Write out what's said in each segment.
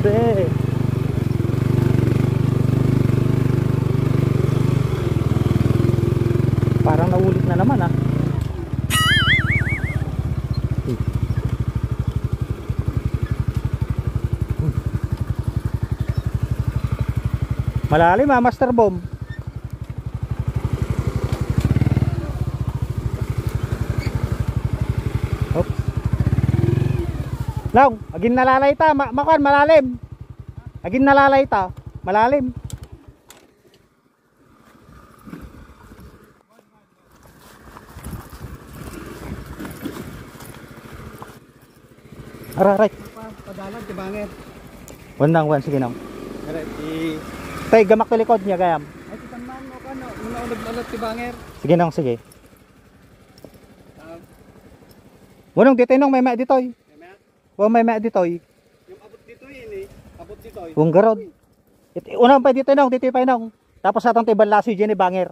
Grabe. Parang naulit na naman ah. Malalim ah, Master Bomb. Oops. Long, agin nalalay ta, makuan malalim. Agin nalalay ta, malalim. Araray. Padalan ti banger. Wandang sige nang. Aray ti Tay gamak to likod niya gayam. ay ti tanman mo kano, una ulag ti banger. Sige nang sige. Wanong dito nang may ma ditoy. Wa may ma ditoy. Yung abot dito ini, abot dito. Wong garod. Unang pa dito nang, dito pa nang. Tapos atong ti balasi diyan ni banger.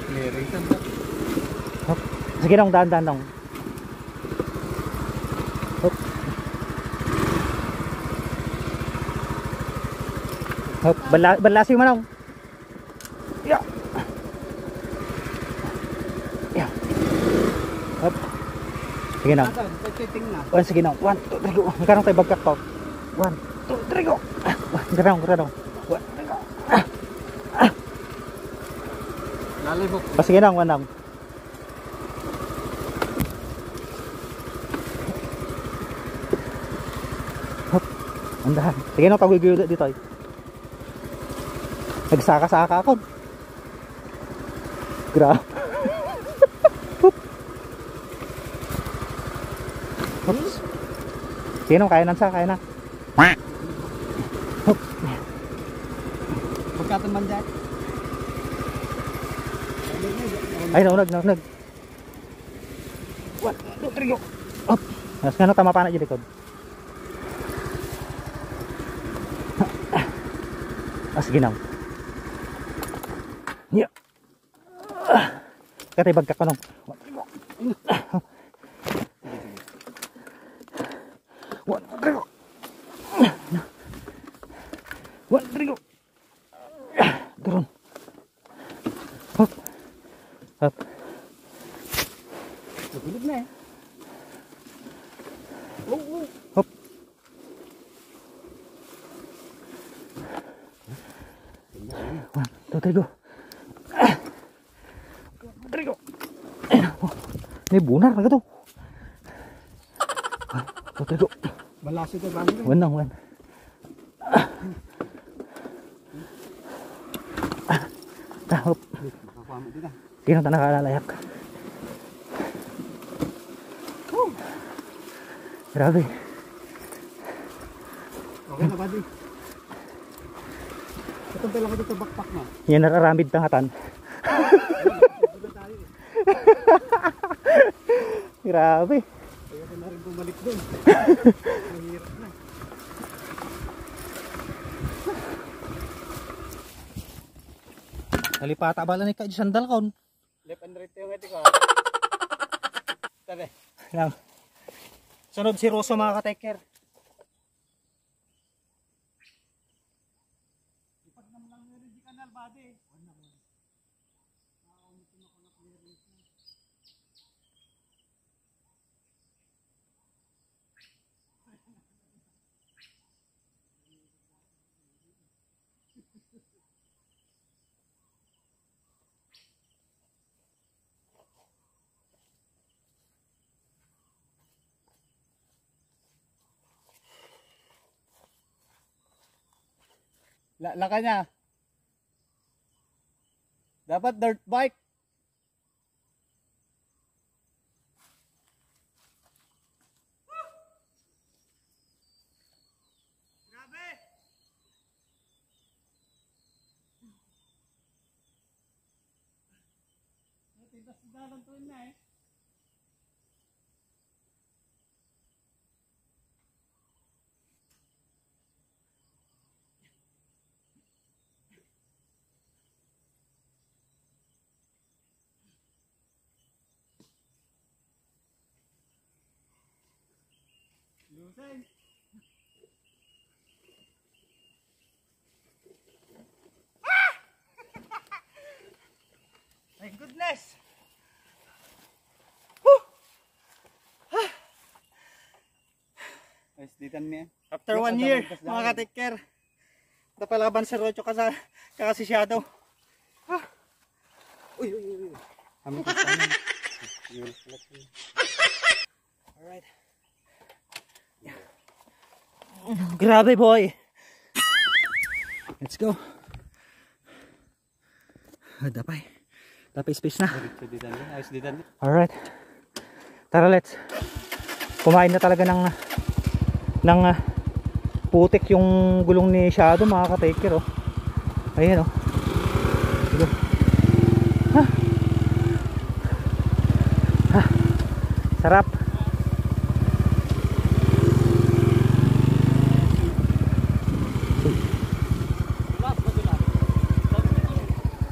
Clearing tanda. Sige nang dahan-dahan nang. Hop. Hop, balasi mo nang. Ya. Ya. Hop. Sige nang. Pagtiting na. One, sige nang. 1, 2, 3, go. Magkano tayo bagkak to? 1, 2, 3, go. Garang. 1, 2, 3, go. Lalibok. Sige nang, 1 nang. Hop. Andahan. Sige nang, tawag dito ay. Nagsaka-saka ako. Grabe. Hop. Oops. Sige nang, kaya sa, kaya na. Hop. Pagkataman dyan. Ay, naunag. 1, 2, 3, go. Hop. Mas nga no, tama pa na dyan likod. Sige nang. Yeah. Katay bagkak ko nung. One, three, go. Turun. Hop. Hop. Nagulog na eh. Hop. One, two, three, go. Three, go. Ini bunar na ka to. One, two, three, go. Balasi ti banger. One. Hop. Makakuha mo din ah. Sino ta nakalalayak? Grabe. Okay na buddy. Itong pala ko dito backpack na. Yan nararamid tangatan. Grabe. Kaya ko na rin bumalik doon. Mahirap na. Nalipata bala ni ka sandal kon. Left and right yung ito ko. Tabi. Lang. Sunod si Rosso mga ka-taker. Ipag naman lang meron di kanal buddy. Laka niya. Dapat dirt bike. Grabe. Tindas-tindalan to na eh. My goodness! Ayos ditan mo yan. After 1 year, mga ka-take care. Napalaban si Rocho kasi Shadow. Uy. Kami ka sa amin. Alright. Grabe boy. Let's go. Dapay space na. Ayos ditan mo. Alright. Tara, let's. Kumain na talaga ng putik yung gulong ni Shadow, mga ka-taker, oh. Ayan, oh. Sige. Sarap.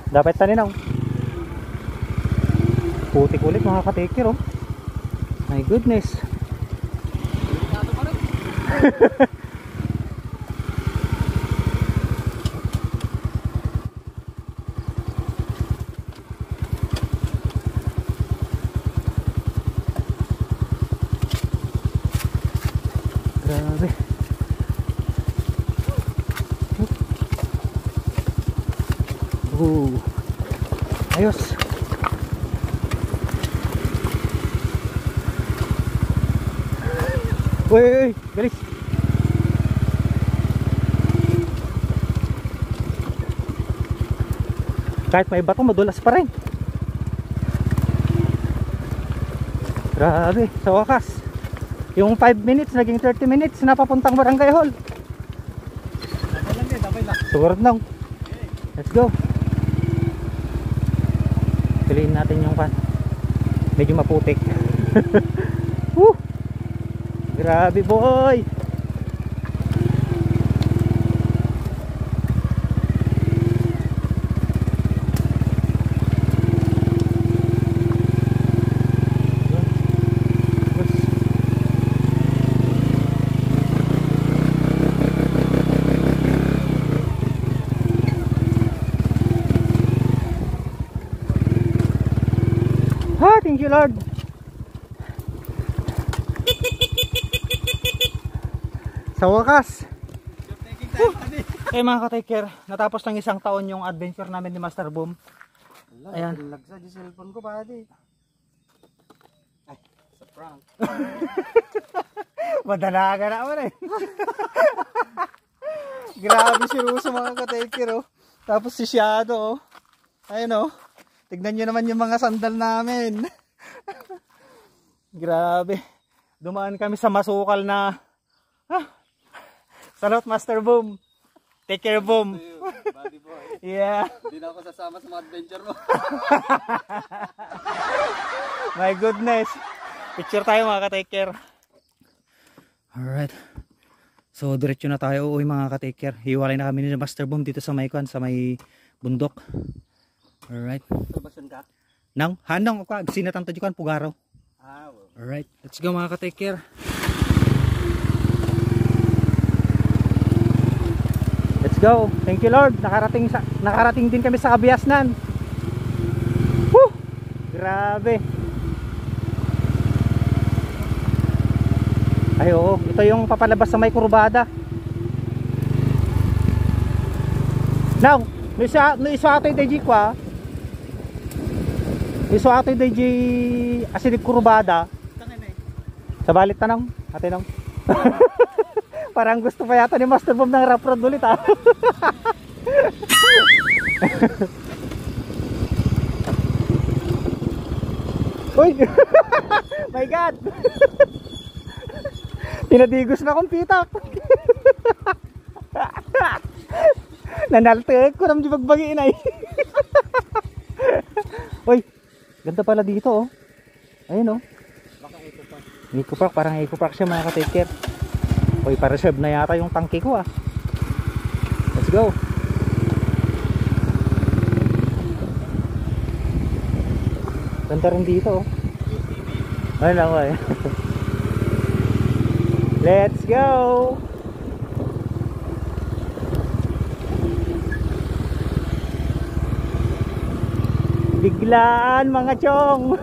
Dapat taninaw. Putik ulit, mga ka-taker, oh. My goodness. Grabe. Ayos. Uy, galis. Kahit may bato, madulas pa rin. Grabe, sa wakas yung 5 minutes naging 30 minutes na papuntang Barangay Hall. Suwarad lang. Let's go. Piliin natin yung pan. Medyo maputik. Woo! Grabe boy. Thank you Lord. Sa wakas. Eh mga ka-taker, natapos ng 1 taon yung adventure namin ni Master Boom. Ayan. Lagsa di cellphone ko pati. Ay, sa prank. Madalaga na ako eh. Grabe si Russo, mga ka-taker, oh. Tapos si Shadow, oh. Ayun, oh. Tignan nyo naman yung mga sandal namin. Grabe. Dumaan kami sa masukal na salot Master Boom. Take care, Boom. Buddy boy. Yeah. Hindi na ako sasama sa mga adventure mo. My goodness. Picture tayo, mga ka-take care. Alright. So diretso na tayo uwi, mga ka-take care. Hiwalay na kami ni Master Boom dito sa may bundok. Alright. Trabasan ka? Nang, handang ako, sinatang tadyukan, pugaraw. Ah, wow. Alright, let's go mga ka-take care. Let's go. Thank you Lord. Nakarating din kami sa Kabiasnan. Woo! Grabe. Ay oo, ito yung papalabas sa may kurbada. Now, no isa ato yung DJ ko ah. Iso ato yung DJ asinip kurbada. Sa balit tanong, atinong. Parang gusto pa yata ni Master Boom ng rap road ulit ah. Uy! My God! Tinadigos na akong pitak. Nanaltag ko nang dibagbagiin ay. Uy! Ganda pala dito oh. Ayun oh. Baka Eco Park. Eco Park, parang Eco Park siya, mga ka-take care. Uy, pa-reserve na yata yung tangke ko ah. Let's go. Ganda rin dito oh. Ayun lang oh. Let's go! Biglaan mga chong.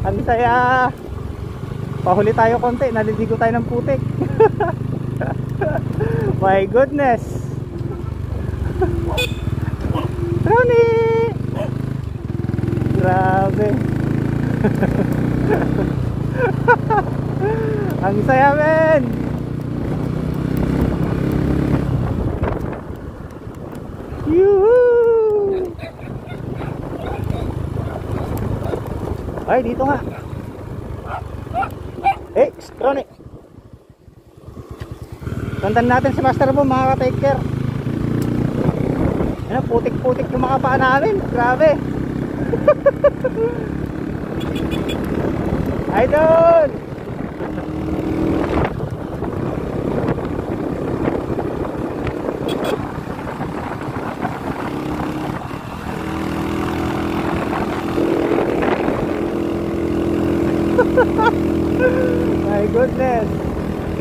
Ang saya. Pahuli tayo konti, naliligo tayo ng putik. My goodness. Ronnie! Grabe. Ang saya men. Yuhuu! Ay, dito nga. Eh, Ronnie. Sundan natin si Master Boom, mga ka-taker. Ano, putik-putik yung mga paa namin. Grabe. Idol! My goodness.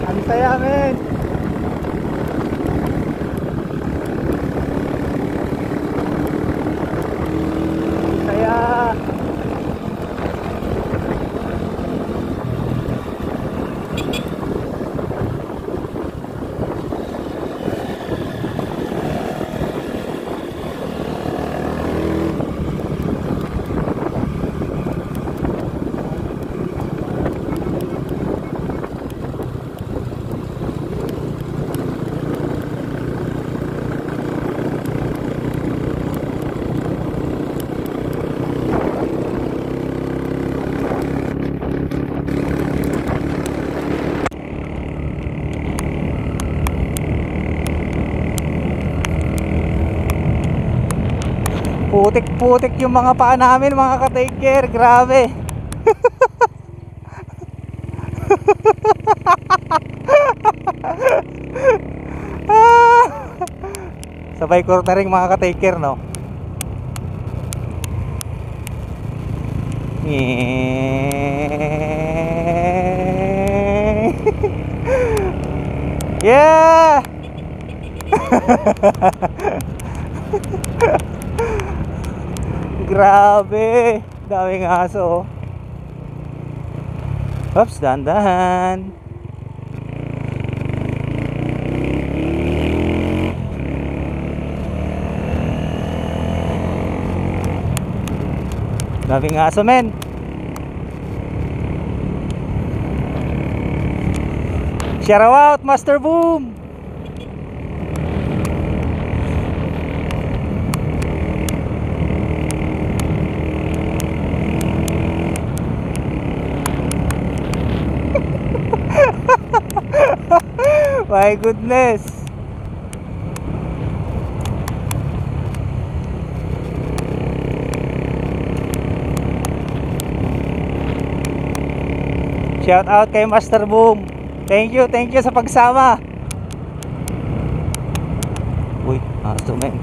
Ang saya men. Ang saya. Putik-putik yung mga paa namin mga ka-taker. Grabe. Sabay cornering mga ka-taker, no? Yeah. Grabe, daming aso. Oops, dahan-dahan. Daming aso men. Shout out Master Boom. My goodness. Shout out kay Master Boom. Thank you sa pagsama. Uy, aso men.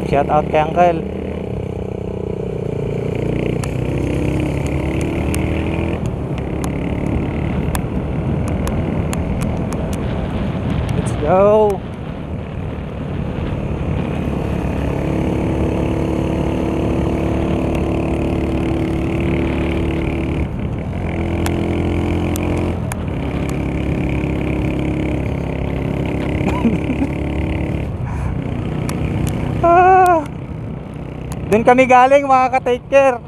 Shout out kay Uncle. Let's go. Doon kami galing mga ka-taker.